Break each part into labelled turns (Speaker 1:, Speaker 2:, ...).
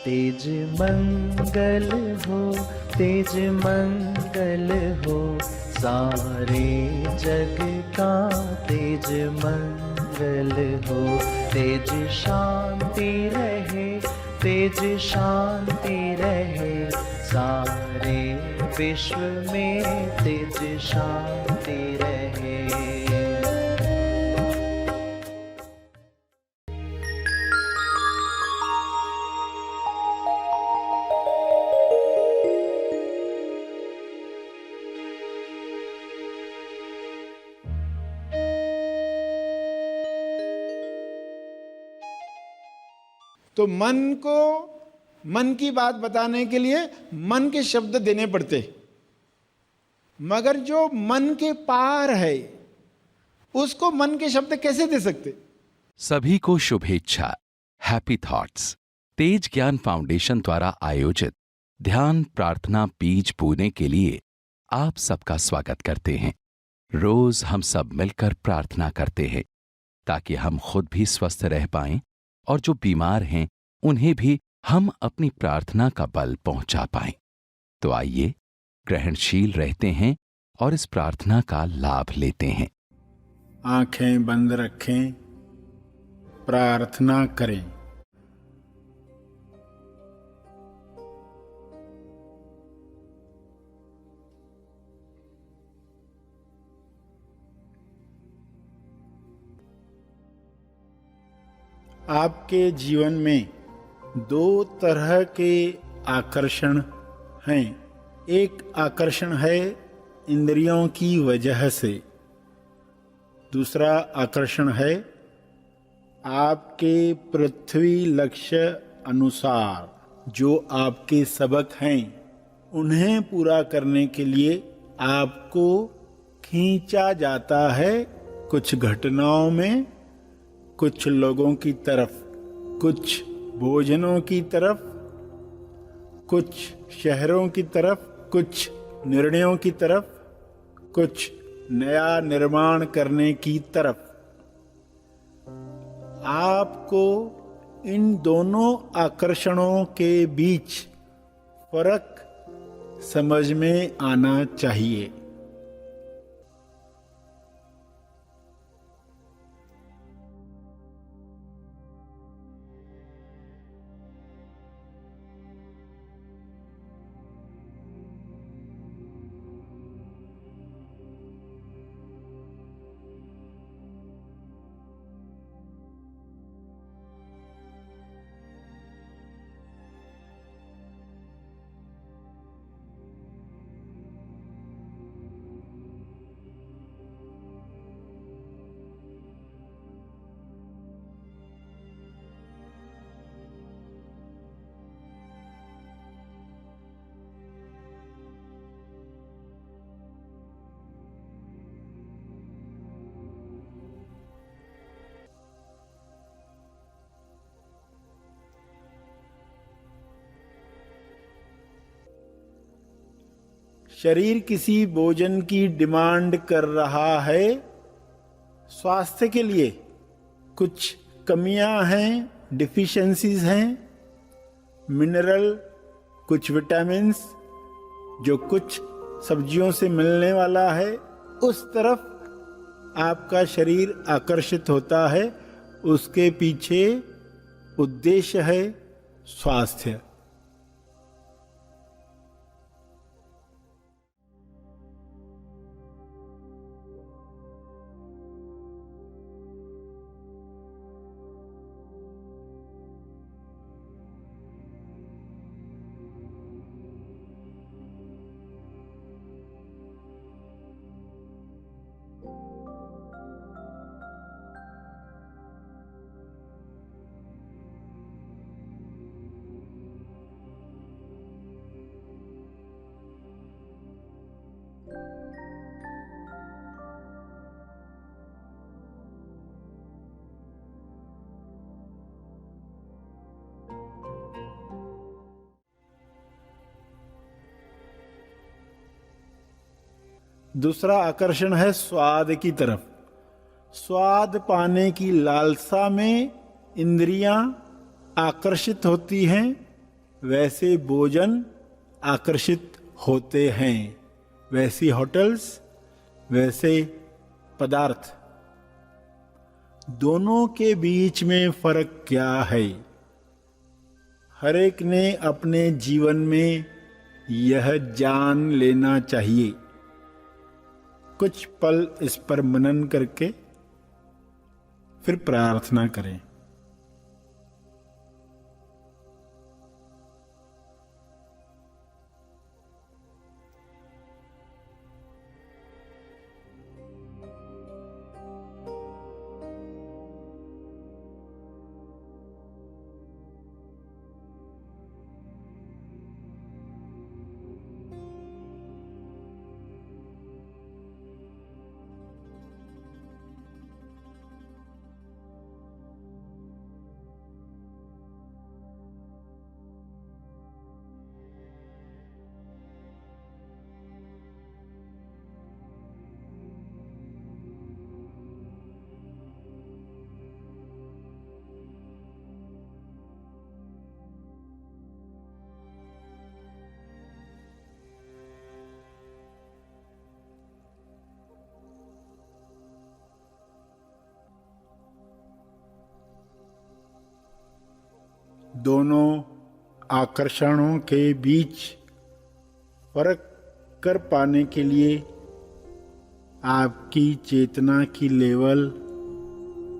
Speaker 1: तेज मंगल हो, तेज मंगल हो, सारे जग का तेज मंगल हो। तेज शांति रहे, तेज शांति रहे, सारे विश्व में तेज शांति रहे।
Speaker 2: तो मन को मन की बात बताने के लिए मन के शब्द देने पड़ते, मगर जो मन के पार है उसको मन के शब्द कैसे दे सकते?
Speaker 3: सभी को शुभेच्छा। हैप्पी थॉट्स तेज ज्ञान फाउंडेशन द्वारा आयोजित ध्यान प्रार्थना बीज बोने के लिए आप सबका स्वागत करते हैं। रोज हम सब मिलकर प्रार्थना करते हैं ताकि हम खुद भी स्वस्थ रह पाएं और जो बीमार हैं उन्हें भी हम अपनी प्रार्थना का बल पहुंचा पाएं। तो आइए ग्रहणशील रहते हैं और इस प्रार्थना का लाभ लेते हैं।
Speaker 2: आंखें बंद रखें, प्रार्थना करें। आपके जीवन में दो तरह के आकर्षण हैं। एक आकर्षण है इंद्रियों की वजह से, दूसरा आकर्षण है आपके पृथ्वी लक्ष्य अनुसार जो आपके सबक हैं उन्हें पूरा करने के लिए आपको खींचा जाता है कुछ घटनाओं में, कुछ लोगों की तरफ, कुछ भोजनों की तरफ, कुछ शहरों की तरफ, कुछ निर्णयों की तरफ, कुछ नया निर्माण करने की तरफ। आपको इन दोनों आकर्षणों के बीच फर्क समझ में आना चाहिए। शरीर किसी भोजन की डिमांड कर रहा है। स्वास्थ्य के लिए कुछ कमियां हैं, डिफिशिएंसीज हैं, मिनरल, कुछ विटामिन्स जो कुछ सब्जियों से मिलने वाला है, उस तरफ आपका शरीर आकर्षित होता है। उसके पीछे उद्देश्य है स्वास्थ्य। दूसरा आकर्षण है स्वाद की तरफ। स्वाद पाने की लालसा में इंद्रियां आकर्षित होती हैं, वैसे भोजन आकर्षित होते हैं, वैसी होटल्स, वैसे पदार्थ। दोनों के बीच में फर्क क्या है? हर एक ने अपने जीवन में यह जान लेना चाहिए। कुछ पल इस पर मनन करके फिर प्रार्थना करें। दोनों आकर्षणों के बीच फर्क कर पाने के लिए आपकी चेतना की लेवल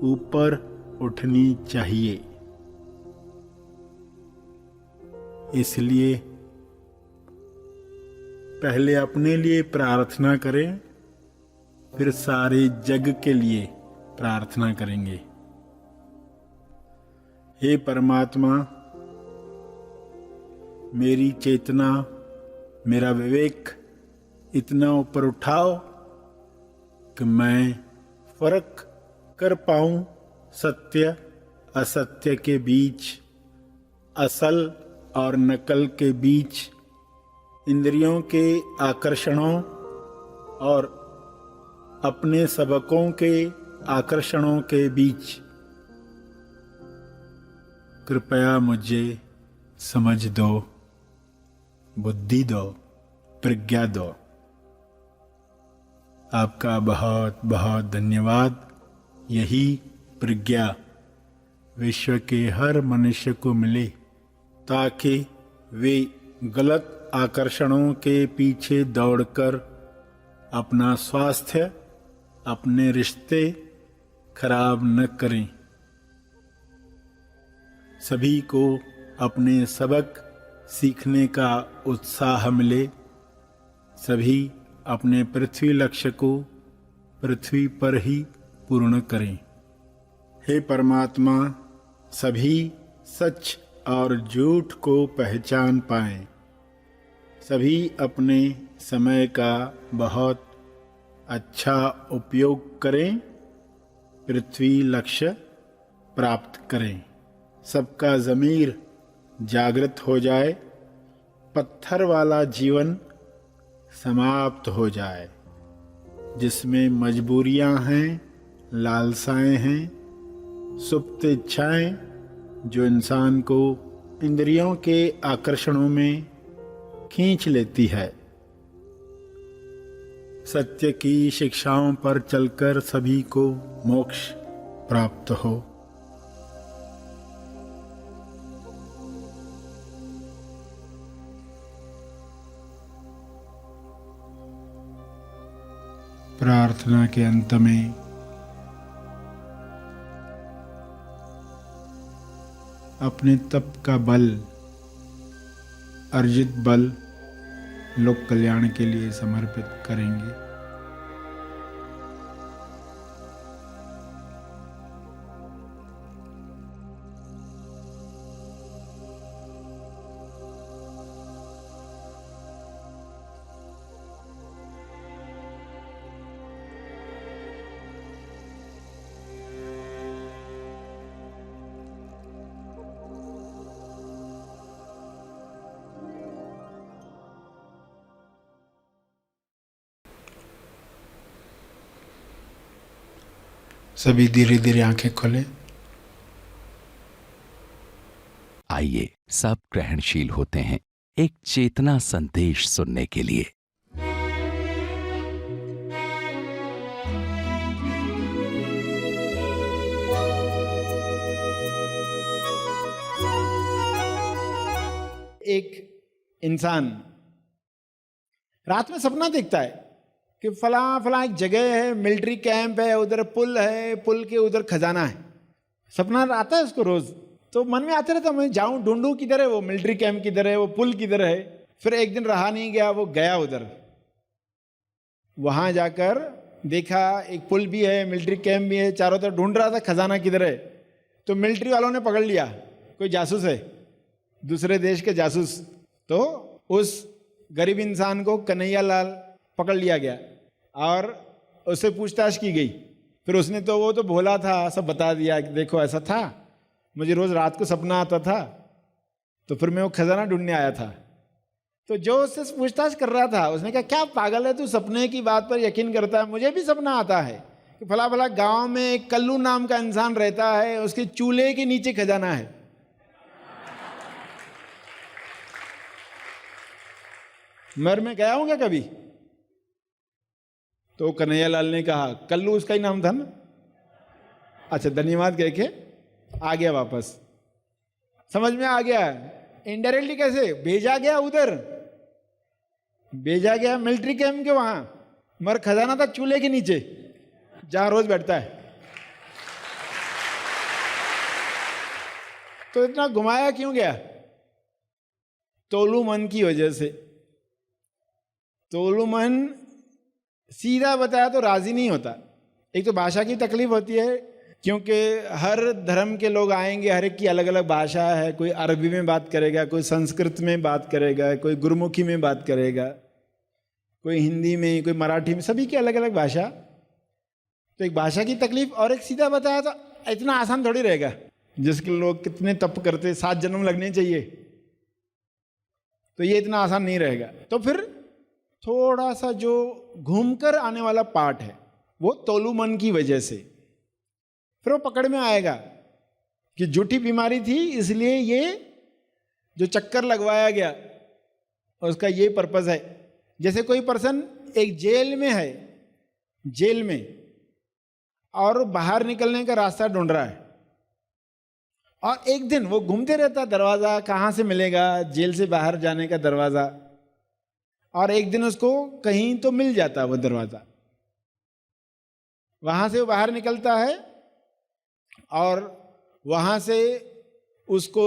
Speaker 2: ऊपर उठनी चाहिए। इसलिए पहले अपने लिए प्रार्थना करें, फिर सारे जग के लिए प्रार्थना करेंगे। हे परमात्मा, मेरी चेतना, मेरा विवेक इतना ऊपर उठाओ कि मैं फर्क कर पाऊं सत्य असत्य के बीच, असल और नकल के बीच, इंद्रियों के आकर्षणों और अपने सबकों के आकर्षणों के बीच। कृपया मुझे समझ दो, बुद्धि दो, प्रज्ञा दो। आपका बहुत बहुत धन्यवाद। यही प्रज्ञा विश्व के हर मनुष्य को मिले, ताकि वे गलत आकर्षणों के पीछे दौड़कर अपना स्वास्थ्य, अपने रिश्ते खराब न करें। सभी को अपने सबक सीखने का उत्साह मिले। सभी अपने पृथ्वी लक्ष्य को पृथ्वी पर ही पूर्ण करें। हे परमात्मा, सभी सच और झूठ को पहचान पाएं। सभी अपने समय का बहुत अच्छा उपयोग करें, पृथ्वी लक्ष्य प्राप्त करें। सबका ज़मीर जागृत हो जाए, पत्थर वाला जीवन समाप्त हो जाए, जिसमें मजबूरियां हैं, लालसाएं हैं, सुप्त इच्छाएं, जो इंसान को इंद्रियों के आकर्षणों में खींच लेती है। सत्य की शिक्षाओं पर चलकर सभी को मोक्ष प्राप्त हो। प्रार्थना के अंत में अपने तप का बल, अर्जित बल लोक कल्याण के लिए समर्पित करेंगे। सभी धीरे धीरे आंखें खोलें।
Speaker 3: आइए सब ग्रहणशील होते हैं एक चेतना संदेश सुनने के लिए।
Speaker 2: एक इंसान रात में सपना देखता है कि फला फला एक जगह है, मिलिट्री कैंप है, उधर पुल है, पुल के उधर खजाना है। सपना आता है उसको रोज, तो मन में आते रहता मैं जाऊं ढूंढूं किधर है वो मिलिट्री कैंप, किधर है वो पुल, किधर है। फिर एक दिन रहा नहीं गया, वो गया उधर, वहां जाकर देखा एक पुल भी है, मिलिट्री कैंप भी है, चारों तरफ ढूंढ रहा था खजाना किधर है। तो मिलिट्री वालों ने पकड़ लिया, कोई जासूस है, दूसरे देश के जासूस। तो उस गरीब इंसान को कन्हैया लाल पकड़ लिया गया और उससे पूछताछ की गई। फिर उसने तो वो तो भोला था, सब बता दिया कि देखो ऐसा था, मुझे रोज रात को सपना आता था, तो फिर मैं वो खजाना ढूंढने आया था। तो जो उससे पूछताछ कर रहा था उसने कहा क्या पागल है तू, सपने की बात पर यकीन करता है? मुझे भी सपना आता है कि फला फला गांव में एक कल्लू नाम का इंसान रहता है, उसके चूल्हे के नीचे खजाना है। मर में गया हूं क्या कभी? तो कन्हैया लाल ने कहा कल्लू उसका ही नाम था ना, अच्छा धन्यवाद कह के आ गया वापस। समझ में आ गया इनडायरेक्टली कैसे भेजा गया, उधर भेजा गया मिलिट्री कैंप के वहां, मगर खजाना था चूल्हे के नीचे जहां रोज बैठता है। तो इतना घुमाया क्यों गया? तोलू मन की वजह से। तोलू मन सीधा बताया तो राजी नहीं होता। एक तो भाषा की तकलीफ होती है, क्योंकि हर धर्म के लोग आएंगे, हर एक की अलग अलग भाषा है, कोई अरबी में बात करेगा, कोई संस्कृत में बात करेगा, कोई गुरुमुखी में बात करेगा, कोई हिंदी में, कोई मराठी में, सभी की अलग अलग भाषा। तो एक भाषा की तकलीफ, और एक सीधा बताया तो इतना आसान थोड़ी रहेगा। जिसके लोग कितने तप करते, 7 जन्म लगने चाहिए, तो ये इतना आसान नहीं रहेगा। तो फिर थोड़ा सा जो घूमकर आने वाला पार्ट है वो तोलू मन की वजह से फिर वो पकड़ में आएगा कि झूठी बीमारी थी, इसलिए ये जो चक्कर लगवाया गया उसका ये पर्पस है। जैसे कोई पर्सन एक जेल में है, जेल में, और बाहर निकलने का रास्ता ढूंढ रहा है, और एक दिन वो घूमते रहता दरवाजा कहाँ से मिलेगा, जेल से बाहर जाने का दरवाजा, और एक दिन उसको कहीं तो मिल जाता वो दरवाजा। वहां से वो बाहर निकलता है और वहां से उसको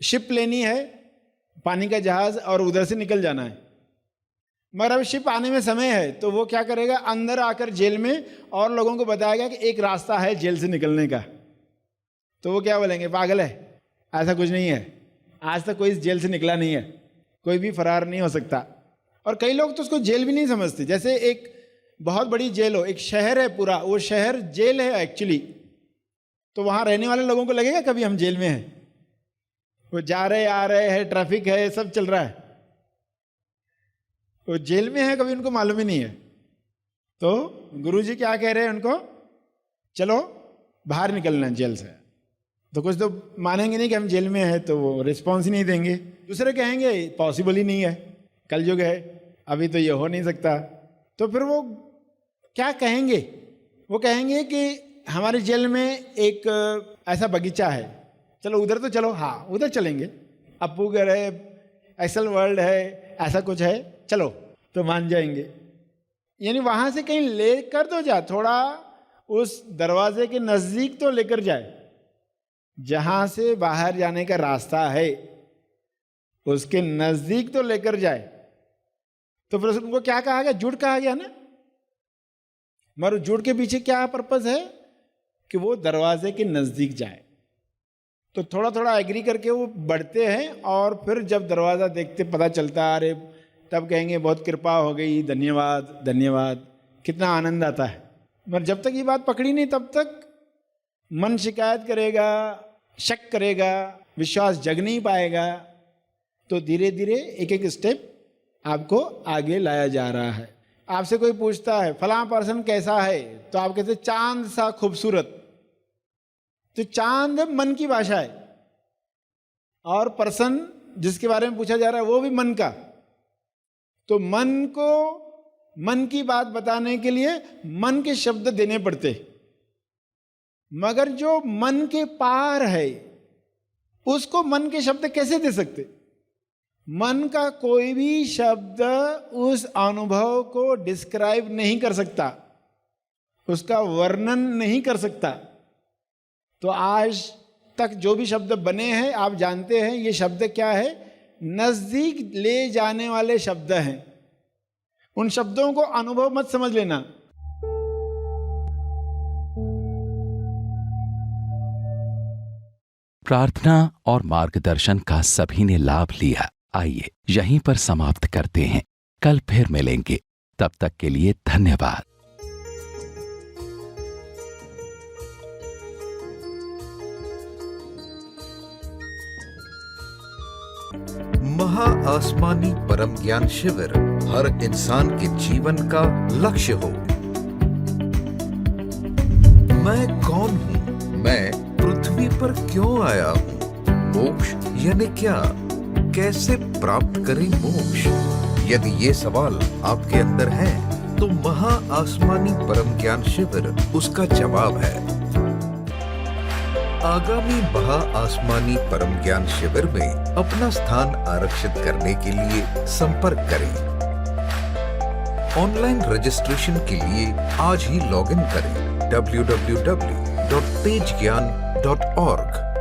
Speaker 2: शिप लेनी है, पानी का जहाज, और उधर से निकल जाना है। मगर अब शिप आने में समय है, तो वो क्या करेगा, अंदर आकर जेल में और लोगों को बताएगा कि एक रास्ता है जेल से निकलने का। तो वो क्या बोलेंगे, पागल है, ऐसा कुछ नहीं है, आज तक कोई इस जेल से निकला नहीं है, कोई भी फरार नहीं हो सकता। और कई लोग तो उसको जेल भी नहीं समझते। जैसे एक बहुत बड़ी जेल हो, एक शहर है पूरा, वो शहर जेल है एक्चुअली, तो वहाँ रहने वाले लोगों को लगेगा कभी हम जेल में हैं? वो जा रहे आ रहे हैं, ट्रैफिक है, सब चल रहा है, वो जेल में है, कभी उनको मालूम ही नहीं है। तो गुरुजी क्या कह रहे हैं उनको, चलो बाहर निकलना जेल से। तो कुछ तो मानेंगे नहीं कि हम जेल में हैं, तो वो रिस्पॉन्स ही नहीं देंगे। दूसरे कहेंगे पॉसिबल ही नहीं है, कलयुग है, अभी तो ये हो नहीं सकता। तो फिर वो क्या कहेंगे, वो कहेंगे कि हमारे जेल में एक ऐसा बगीचा है, चलो उधर तो चलो, हाँ उधर चलेंगे, अपूगर है, एक्सल वर्ल्ड है, ऐसा कुछ है, चलो, तो मान जाएंगे। यानी वहाँ से कहीं लेकर तो जा, थोड़ा उस दरवाजे के नज़दीक तो लेकर जाए, जहाँ से बाहर जाने का रास्ता है उसके नज़दीक तो लेकर जाए। तो फिर उनको क्या कहा गया, झूठ कहा गया ना। मगर झूठ के पीछे क्या पर्पस है कि वो दरवाजे के नज़दीक जाए। तो थोड़ा थोड़ा एग्री करके वो बढ़ते हैं, और फिर जब दरवाज़ा देखते पता चलता, अरे, तब कहेंगे बहुत कृपा हो गई, धन्यवाद धन्यवाद, कितना आनंद आता है। मगर जब तक ये बात पकड़ी नहीं तब तक मन शिकायत करेगा, शक करेगा, विश्वास जग नहीं पाएगा। तो धीरे धीरे एक एक स्टेप आपको आगे लाया जा रहा है। आपसे कोई पूछता है फलां पर्सन कैसा है, तो आप कहते चांद सा खूबसूरत। तो चांद मन की भाषा है, और पर्सन जिसके बारे में पूछा जा रहा है वो भी मन का। तो मन को मन की बात बताने के लिए मन के शब्द देने पड़ते, मगर जो मन के पार है उसको मन के शब्द कैसे दे सकते? मन का कोई भी शब्द उस अनुभव को डिस्क्राइब नहीं कर सकता, उसका वर्णन नहीं कर सकता। तो आज तक जो भी शब्द बने हैं आप जानते हैं ये शब्द क्या है, नजदीक ले जाने वाले शब्द हैं। उन शब्दों को अनुभव मत समझ लेना।
Speaker 3: प्रार्थना और मार्गदर्शन का सभी ने लाभ लिया। आइए यहीं पर समाप्त करते हैं, कल फिर मिलेंगे, तब तक के लिए धन्यवाद।
Speaker 4: महा आसमानी परम ज्ञान शिविर हर इंसान के जीवन का लक्ष्य हो। मैं कौन हूँ? मैं पृथ्वी पर क्यों आया हूँ? मोक्ष यानी क्या? कैसे प्राप्त करें मोक्ष? यदि ये सवाल आपके अंदर है तो महा आसमानी परम ज्ञान शिविर उसका जवाब है। आगामी महा आसमानी परम ज्ञान शिविर में अपना स्थान आरक्षित करने के लिए संपर्क करें। ऑनलाइन रजिस्ट्रेशन के लिए आज ही लॉगिन करें www.tejgyan.org।